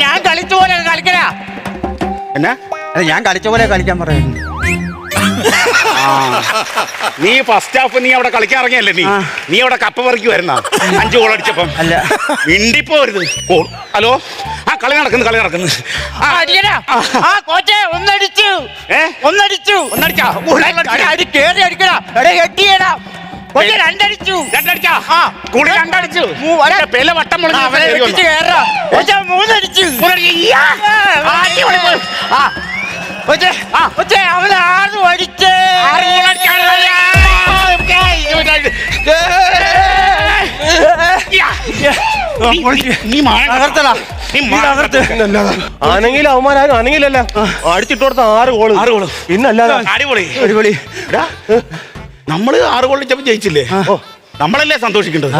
ഞാൻ കളിച്ച പോലെ കളിക്കലാ. എന്നാ അല്ല ഞാൻ കളിച്ച പോലെ കളിക്കാൻ പറയുന്നു. നീ ഫസ്റ്റ് ഹാഫ് നീ അവിടെ കളിക്കാൻ ഇറങ്ങിയല്ലേ? നീ അവിടെ കപ്പ പറിക്ക് വരുന്ന 5 ഗോൾ അടിച്ചപ്പം അല്ല മിണ്ടിപ്പോരുത്. ഹലോ, ആ കളി നടക്കുന്നു. കോച്ചെ ഒന്നടിച്ചു. ഒന്നടിച്ചാ കേറി അടിക്കടാ. എട്ടിയടാ. കോച്ചെ രണ്ടടിച്ചു. കൂടി രണ്ടടിച്ചു. പെല വട്ടം കോച്ചെ മൂന്നടിച്ചു. അവൻ 6 അടിച്ചേ. ആണെങ്കിൽ അവന്മാരും അനങ്ങിലല്ല അടിച്ചിട്ട് കൊടുത്ത 6 ഗോള്. പിന്നല്ലാതെ അടിപൊളി. നമ്മള് 6 ഗോൾ ജയിച്ചില്ലേ? നമ്മളല്ലേ സന്തോഷിക്കേണ്ടത്.